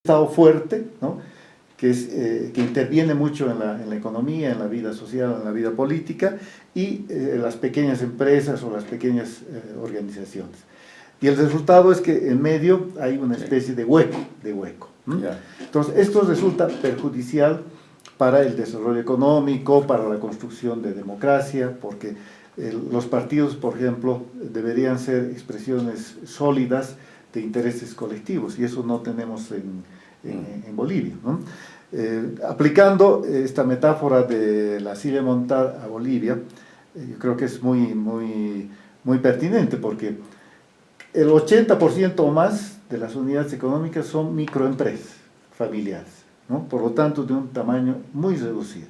Estado fuerte, ¿no? Que interviene mucho en la economía, en la vida social, en la vida política, y las pequeñas empresas o las pequeñas organizaciones. Y el resultado es que en medio hay una especie de hueco. Ya. Entonces, esto resulta perjudicial para el desarrollo económico, para la construcción de democracia, porque los partidos, por ejemplo, deberían ser expresiones sólidas de intereses colectivos, y eso no tenemos en Bolivia, ¿no? Aplicando esta metáfora de la silla montada a Bolivia, yo creo que es muy pertinente, porque el 80% o más de las unidades económicas son microempresas familiares, ¿no? Por lo tanto, de un tamaño muy reducido.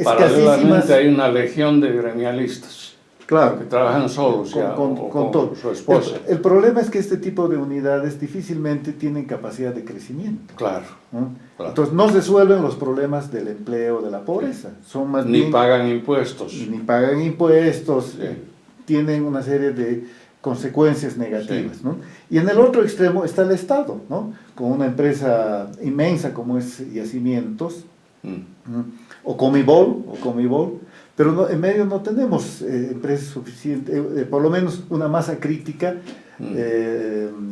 Paralelamente hay una legión de gremialistas, claro, que trabajan solos con todo. Su esposa. El problema es que este tipo de unidades difícilmente tienen capacidad de crecimiento. Claro, ¿no? claro. Entonces no resuelven los problemas del empleo, de la pobreza. Son más ni bien, pagan impuestos. Ni pagan impuestos, Sí. Tienen una serie de consecuencias negativas. Sí. ¿no? Y en el otro extremo está el Estado, ¿no? Con una empresa inmensa como es Yacimientos, o Comibol, pero en medio no tenemos empresas suficientes, por lo menos una masa crítica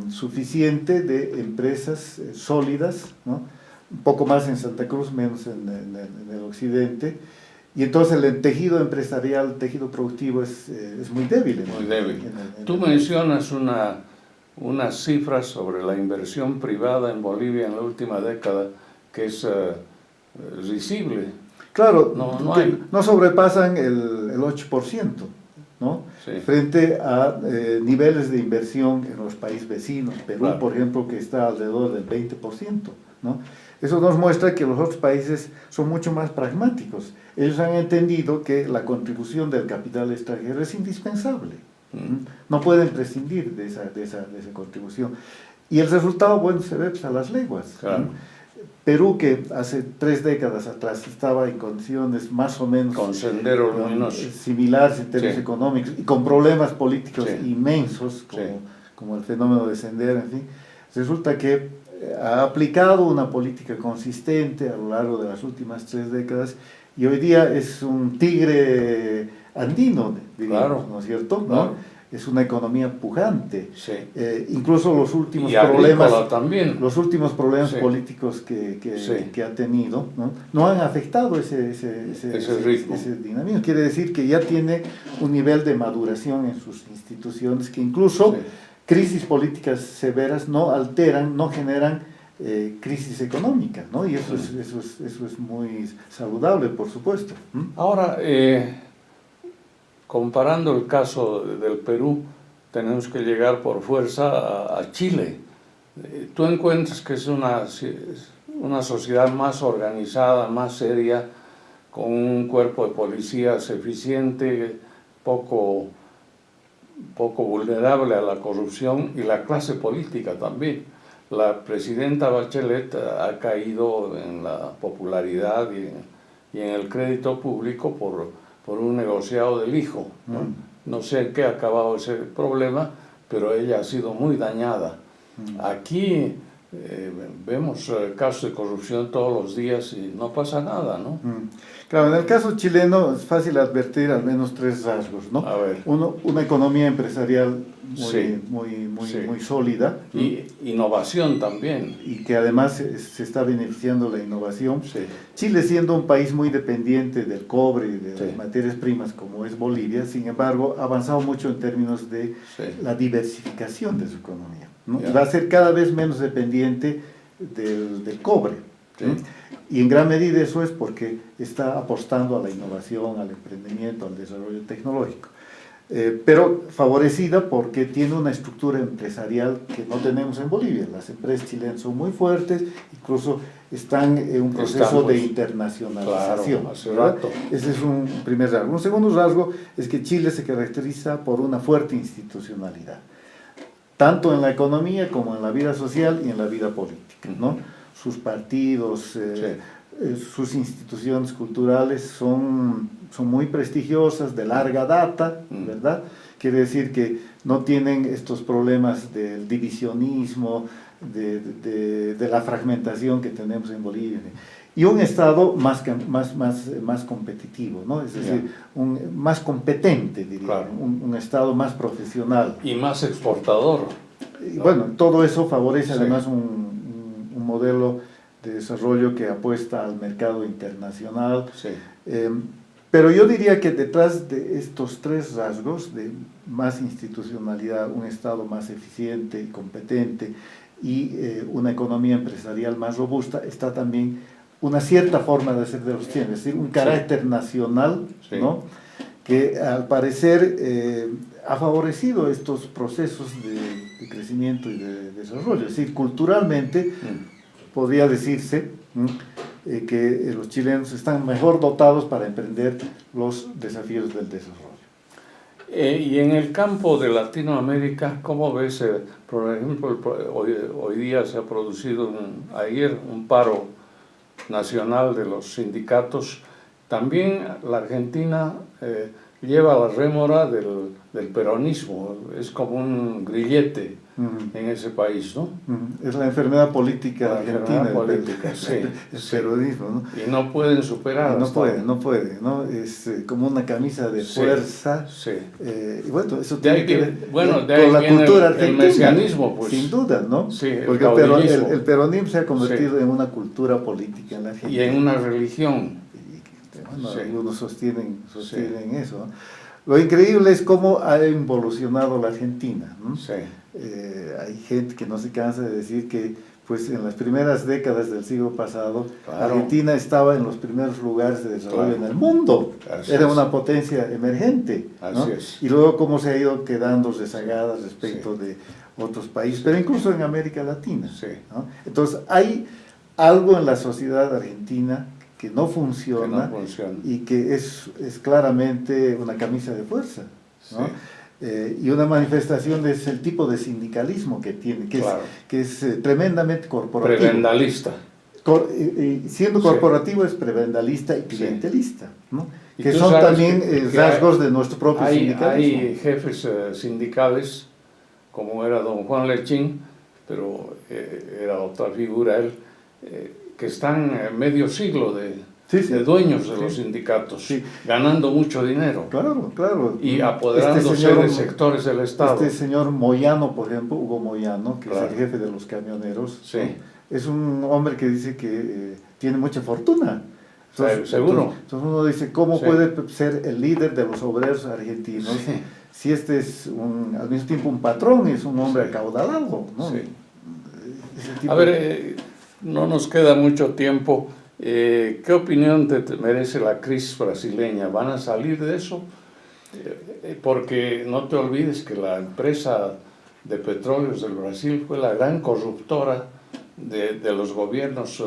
suficiente de empresas sólidas, ¿no? Un poco más en Santa Cruz, menos en el occidente, y entonces el tejido empresarial, el tejido productivo es muy débil. Muy débil. Tú mencionas unas cifras sobre la inversión privada en Bolivia en la última década que es risible. Claro, hay. No sobrepasan el 8%, ¿no? Sí. Frente a niveles de inversión en los países vecinos, Perú, claro, por ejemplo, que está alrededor del 20%, ¿no? Eso nos muestra que los otros países son mucho más pragmáticos. Ellos han entendido que la contribución del capital extranjero es indispensable. No pueden prescindir de esa contribución. Y el resultado, bueno, se ve pues, a las leguas. Claro. Perú, que hace 3 décadas atrás estaba en condiciones más o menos con sendero luminoso, similares en términos económicos y con problemas políticos inmensos, como el fenómeno de Sendero, en fin, resulta que ha aplicado una política consistente a lo largo de las últimas 3 décadas y hoy día es un tigre andino, diríamos, claro, ¿no es cierto? Claro. ¿no? Es una economía pujante. Sí. Incluso los últimos problemas políticos que ha tenido, no han afectado ese dinamismo. Quiere decir que ya tiene un nivel de maduración en sus instituciones que incluso crisis políticas severas no alteran, no generan crisis económica, ¿no? Y eso es muy saludable, por supuesto. Ahora, comparando el caso del Perú, tenemos que llegar por fuerza a Chile. ¿Tú encuentras que es una sociedad más organizada, más seria, con un cuerpo de policías eficiente, poco vulnerable a la corrupción y la clase política también? La presidenta Bachelet ha caído en la popularidad y en el crédito público por un negociado del hijo, ¿no? No sé en qué ha acabado ese problema, pero ella ha sido muy dañada. Aquí vemos casos de corrupción todos los días y no pasa nada, ¿no? Claro, en el caso chileno es fácil advertir al menos 3 rasgos, ¿no? A ver. Uno, una economía empresarial muy sólida. Y innovación también. Y que además se está beneficiando la innovación. Chile, siendo un país muy dependiente del cobre y de las materias primas como es Bolivia, sin embargo, ha avanzado mucho en términos de la diversificación de su economía, ¿no? Y va a ser cada vez menos dependiente del cobre. Y en gran medida eso es porque está apostando a la innovación, al emprendimiento, al desarrollo tecnológico. Pero favorecida porque tiene una estructura empresarial que no tenemos en Bolivia. Las empresas chilenas son muy fuertes, incluso están en un proceso de internacionalización. Claro, hace rato. Ese es un primer rasgo. Un segundo rasgo es que Chile se caracteriza por una fuerte institucionalidad, tanto en la economía como en la vida social y en la vida política, ¿no? Sus partidos, sus instituciones culturales son muy prestigiosas, de larga data, ¿verdad? Quiere decir que no tienen estos problemas del divisionismo, de la fragmentación que tenemos en Bolivia. Y un Estado más competitivo, ¿no? Es decir, más competente, diría, claro. un Estado más profesional. Y más exportador. Y bueno, todo eso favorece además un modelo de desarrollo que apuesta al mercado internacional. Sí. Pero yo diría que detrás de estos tres rasgos, de más institucionalidad, un Estado más eficiente y competente y una economía empresarial más robusta, está también una cierta forma de hacer de los chilenos, es decir, un carácter nacional, ¿no? Que al parecer ha favorecido estos procesos de crecimiento y de desarrollo. Es decir, culturalmente podría decirse que los chilenos están mejor dotados para emprender los desafíos del desarrollo. Y en el campo de Latinoamérica, ¿cómo ves? Por ejemplo, hoy día se ha producido ayer un paro nacional de los sindicatos. También la Argentina lleva la rémora del peronismo, es como un grillete en ese país, ¿no? Es la enfermedad política argentina, sí, el peronismo, ¿no? Y no pueden superar. No puede, ¿no? Es como una camisa de fuerza. Sí. Y bueno, eso tiene que ver con la cultura argentina. El mesianismo, pues. Sin duda, ¿no? Sí, porque el peronismo se ha convertido en una cultura política en la Argentina. Y en una religión. Bueno, algunos sostienen eso, ¿no? Lo increíble es cómo ha evolucionado la Argentina, ¿no? Hay gente que no se cansa de decir que pues en las primeras décadas del siglo pasado, Argentina estaba en los primeros lugares de desarrollo en el mundo. Era una potencia emergente, ¿no? Y luego cómo se ha ido quedando rezagada respecto de otros países, pero incluso en América Latina, ¿no? Entonces hay algo en la sociedad argentina que no funciona, y que es claramente una camisa de fuerza, ¿no? Y una manifestación de ese tipo de sindicalismo que tiene, que es tremendamente corporativo. Prebendalista. Siendo corporativo es prebendalista y clientelista, ¿no? Que son también rasgos de nuestro propio sindicalismo. Hay jefes sindicales, como era don Juan Lechín, pero era otra figura él, que están medio siglo de dueños de los sindicatos, ganando mucho dinero. Claro. Y apoderándose de sectores del Estado. Este señor Moyano, por ejemplo, Hugo Moyano, que es el jefe de los camioneros, es un hombre que dice que tiene mucha fortuna. Seguro. Entonces uno dice, ¿cómo puede ser el líder de los obreros argentinos si este es al mismo tiempo un patrón, es un hombre acaudalado, ¿no? A ver, no nos queda mucho tiempo. ¿Qué opinión te merece la crisis brasileña? ¿Van a salir de eso? Porque no te olvides que la empresa de petróleos del Brasil fue la gran corruptora de los gobiernos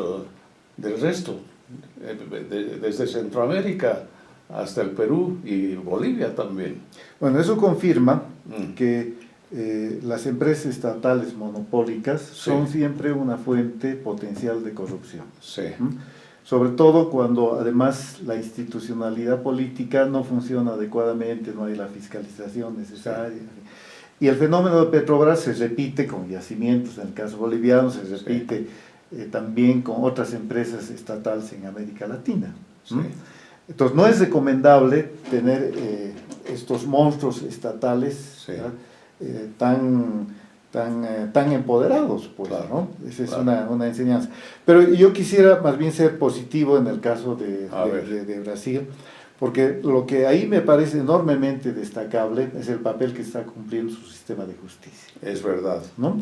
del resto, desde Centroamérica hasta el Perú y Bolivia también. Bueno, eso confirma que las empresas estatales monopólicas son siempre una fuente potencial de corrupción. Sobre todo cuando además la institucionalidad política no funciona adecuadamente, no hay la fiscalización necesaria. Y el fenómeno de Petrobras se repite con yacimientos, en el caso boliviano se repite también con otras empresas estatales en América Latina. Entonces no es recomendable tener estos monstruos estatales tan empoderados, pues, ¿no? Esa es una enseñanza. Pero yo quisiera más bien ser positivo en el caso de Brasil, porque lo que ahí me parece enormemente destacable es el papel que está cumpliendo su sistema de justicia. Es verdad, ¿no?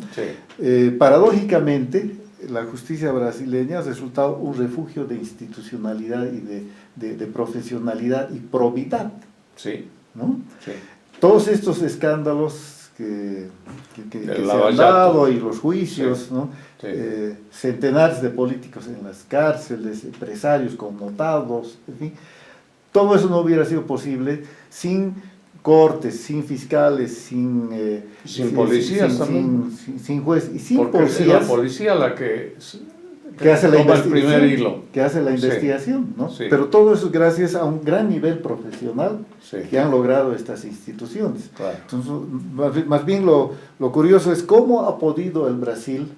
Paradójicamente, la justicia brasileña ha resultado un refugio de institucionalidad y de profesionalidad y probidad, ¿no? Todos estos escándalos que se han dado y los juicios, ¿no? Centenares de políticos en las cárceles, empresarios connotados, en fin, todo eso no hubiera sido posible sin cortes, sin fiscales, sin policías también, sin juez y sin porque policías. Es la policía la que hace la toma el primer hilo. Que hace la investigación, ¿no? Pero todo eso gracias a un gran nivel profesional que han logrado estas instituciones. Entonces, más bien lo curioso es cómo ha podido el Brasil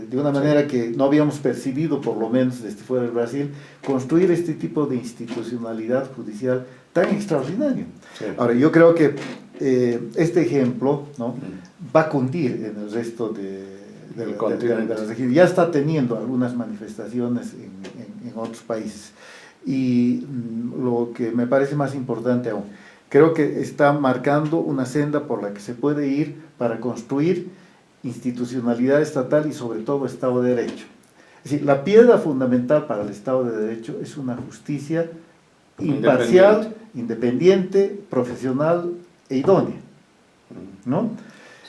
de una manera que no habíamos percibido, por lo menos desde fuera del Brasil, construir este tipo de institucionalidad judicial tan extraordinario. Sí. Ahora, yo creo que este ejemplo, ¿no?, va a cundir en el resto de la región. Ya está teniendo algunas manifestaciones en otros países. Y lo que me parece más importante aún, creo que está marcando una senda por la que se puede ir para construir institucionalidad estatal y sobre todo Estado de Derecho. Es decir, la piedra fundamental para el Estado de Derecho es una justicia imparcial, independiente, profesional e idónea, ¿no?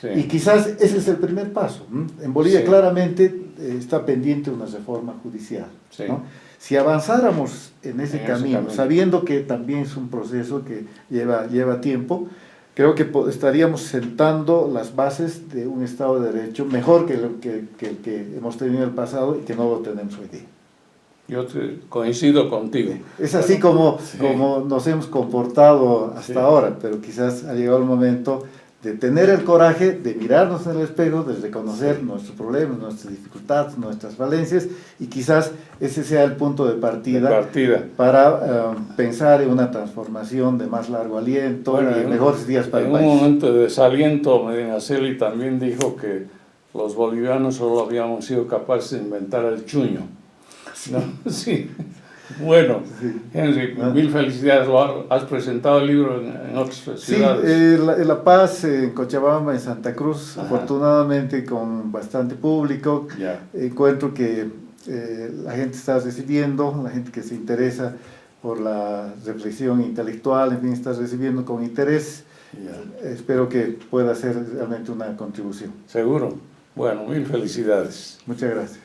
Sí. Y quizás ese es el primer paso. En Bolivia claramente está pendiente una reforma judicial, sí, ¿no? Si avanzáramos en ese camino, sabiendo que también es un proceso que lleva tiempo, creo que estaríamos sentando las bases de un Estado de Derecho mejor que el que hemos tenido en el pasado y que no lo tenemos hoy día. Yo coincido contigo. Es así como nos hemos comportado hasta ahora, pero quizás ha llegado el momento de tener el coraje de mirarnos en el espejo, de reconocer nuestros problemas, nuestras dificultades, nuestras falencias, y quizás ese sea el punto de partida para pensar en una transformación de más largo aliento y mejores días para el país. En un momento de desaliento, Medinaceli también dijo que los bolivianos solo habíamos sido capaces de inventar el chuño, ¿no? Sí. Bueno, Henry, mil felicidades. Has presentado el libro en otras ciudades. Sí, en La Paz, en Cochabamba, en Santa Cruz, afortunadamente con bastante público. Encuentro que la gente está recibiendo, la gente que se interesa por la reflexión intelectual, en fin, está recibiendo con interés. Espero que pueda ser realmente una contribución. Seguro. Bueno, mil felicidades. Muchas gracias.